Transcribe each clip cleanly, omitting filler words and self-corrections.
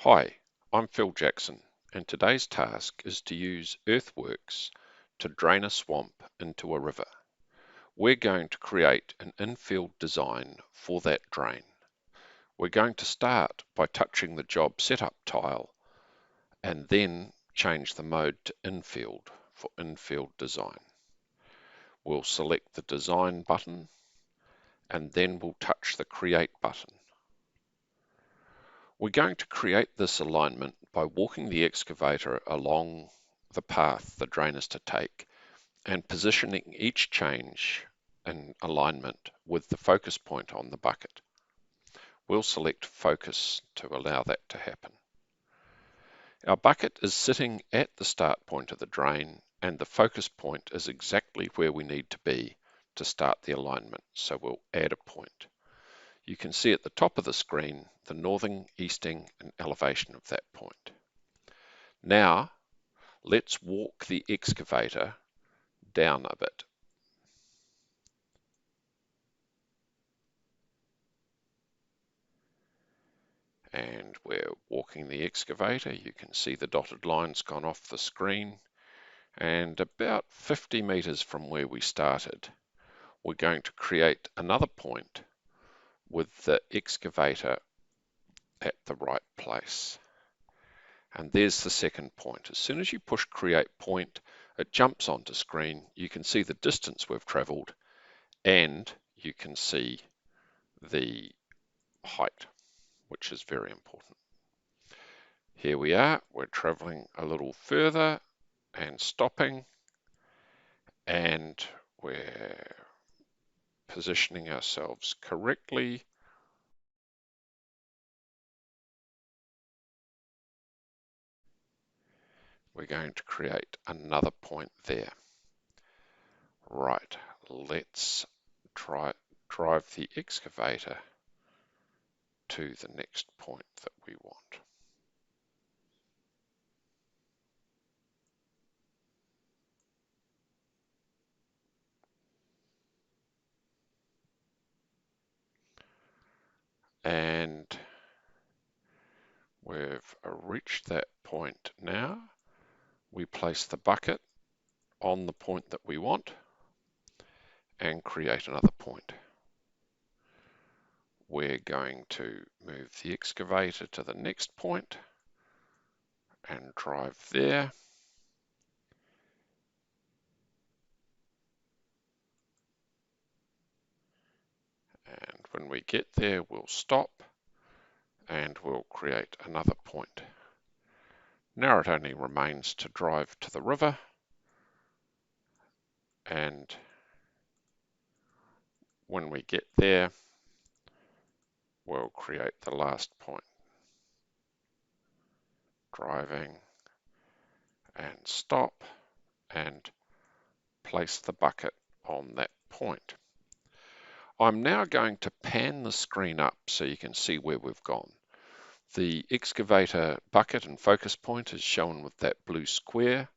Hi, I'm Phil Jackson, and today's task is to use Earthworks to drain a swamp into a river. We're going to create an infield design for that drain. We're going to start by touching the job setup tile and then change the mode to Infield for infield design. We'll select the design button and then we'll touch the create button. We're going to create this alignment by walking the excavator along the path the drain is to take and positioning each change in alignment with the focus point on the bucket. We'll select focus to allow that to happen. Our bucket is sitting at the start point of the drain and the focus point is exactly where we need to be to start the alignment, so we'll add a point. You can see at the top of the screen the northing, easting and elevation of that point. Now let's walk the excavator down a bit. And we're walking the excavator. You can see the dotted lines gone off the screen. And about 50 meters from where we started, we're going to create another point with the excavator at the right place. And there's the second point. As soon as you push create point, it jumps onto screen. You can see the distance we've traveled and you can see the height, which is very important. Here we are, we're traveling a little further and stopping, and we're positioning ourselves correctly. We're going to create another point there. Right, let's drive the excavator to the next point that we want. And we've reached that point now. We place the bucket on the point that we want and create another point. We're going to move the excavator to the next point and drive there. And when we get there, we'll stop and we'll create another point. Now it only remains to drive to the river and when we get there, we'll create the last point. Driving and stop and place the bucket on that point. I'm now going to pan the screen up so you can see where we've gone. The excavator bucket and focus point is shown with that blue square.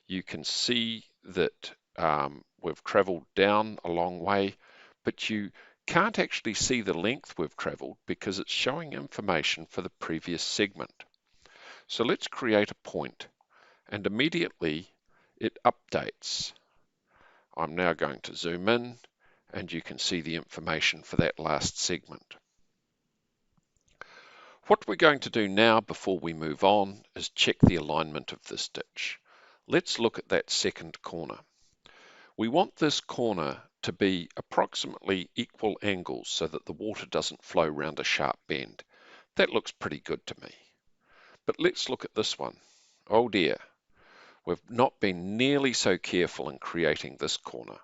You can see that we've traveled down a long way, but you can't actually see the length we've traveled because it's showing information for the previous segment. So let's create a point and immediately it updates. I'm now going to zoom in and you can see the information for that last segment. What we're going to do now before we move on is check the alignment of this ditch. Let's look at that second corner. We want this corner to be approximately equal angles so that the water doesn't flow round a sharp bend. That looks pretty good to me. But let's look at this one. Oh dear, we've not been nearly so careful in creating this corner.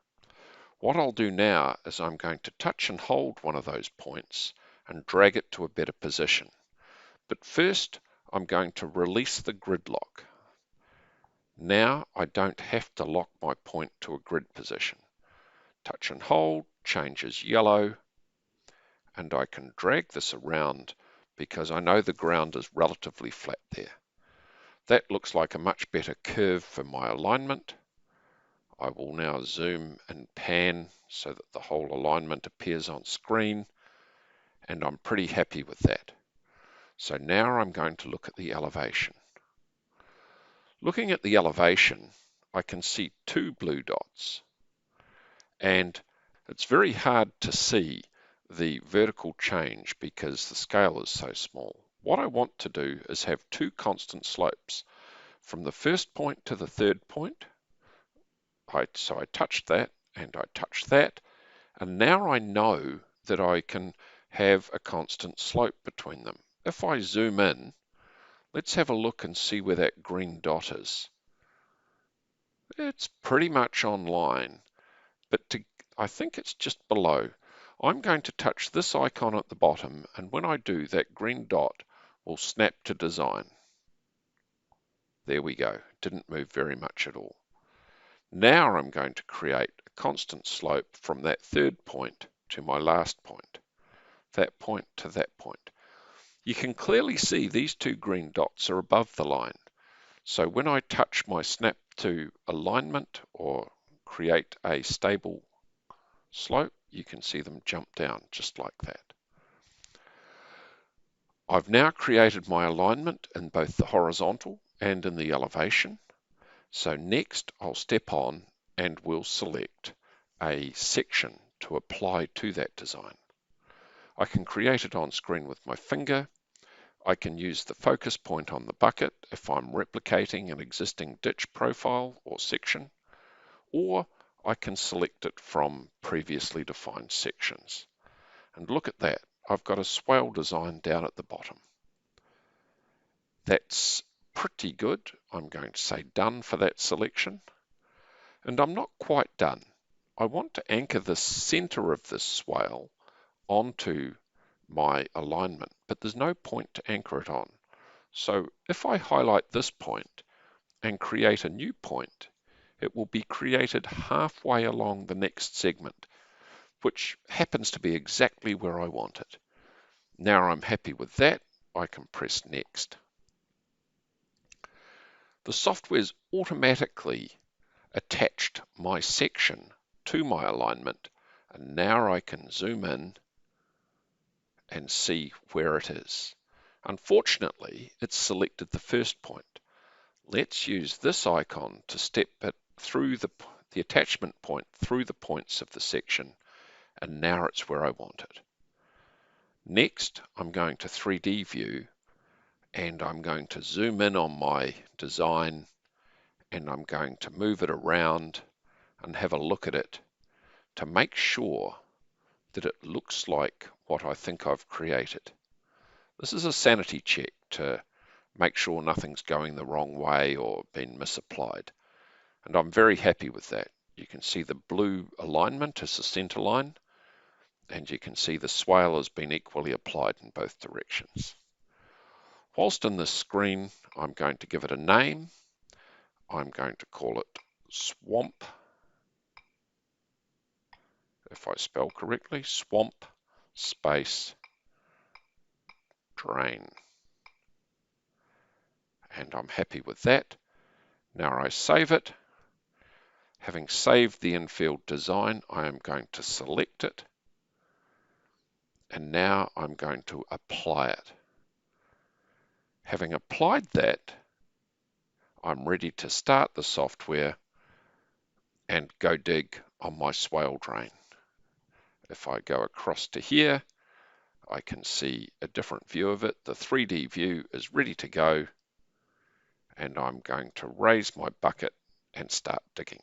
What I'll do now is I'm going to touch and hold one of those points and drag it to a better position. But first, I'm going to release the grid lock. Now I don't have to lock my point to a grid position. Touch and hold changes yellow, and I can drag this around because I know the ground is relatively flat there. That looks like a much better curve for my alignment. I will now zoom and pan so that the whole alignment appears on screen, and I'm pretty happy with that. So now I'm going to look at the elevation. Looking at the elevation, I can see two blue dots, and it's very hard to see the vertical change because the scale is so small. What I want to do is have two constant slopes from the first point to the third point. So I touched that and I touched that, and now I know that I can have a constant slope between them. If I zoom in, let's have a look and see where that green dot is. It's pretty much on line, but I think it's just below. I'm going to touch this icon at the bottom, and when I do, that green dot will snap to design. There we go. Didn't move very much at all. Now I'm going to create a constant slope from that third point to my last point, that point to that point. You can clearly see these two green dots are above the line. So when I touch my snap to alignment or create a stable slope, you can see them jump down just like that. I've now created my alignment in both the horizontal and in the elevation. So next I'll step on and we'll select a section to apply to that design. I can create it on screen with my finger. I can use the focus point on the bucket if I'm replicating an existing ditch profile or section, or I can select it from previously defined sections. And look at that, I've got a swale design down at the bottom. That's pretty good. I'm going to say done for that selection. And I'm not quite done. I want to anchor the center of this swale onto my alignment, but there's no point to anchor it on. So if I highlight this point and create a new point, it will be created halfway along the next segment, which happens to be exactly where I want it. Now I'm happy with that, I can press next. The software's automatically attached my section to my alignment, and now I can zoom in and see where it is. Unfortunately, it's selected the first point. Let's use this icon to step it through the attachment point through the points of the section, and now it's where I want it. Next, I'm going to 3D view, and I'm going to zoom in on my design, and I'm going to move it around and have a look at it to make sure that it looks like what I think I've created. This is a sanity check to make sure nothing's going the wrong way or been misapplied. And I'm very happy with that. You can see the blue alignment as the center line, and you can see the swale has been equally applied in both directions. Whilst in this screen, I'm going to give it a name. I'm going to call it Swamp, if I spell correctly, Swamp space Drain. And I'm happy with that. Now I save it. Having saved the Infield design, I am going to select it. And now I'm going to apply it. Having applied that, I'm ready to start the software and go dig on my swale drain. If I go across to here, I can see a different view of it. The 3D view is ready to go, and I'm going to raise my bucket and start digging.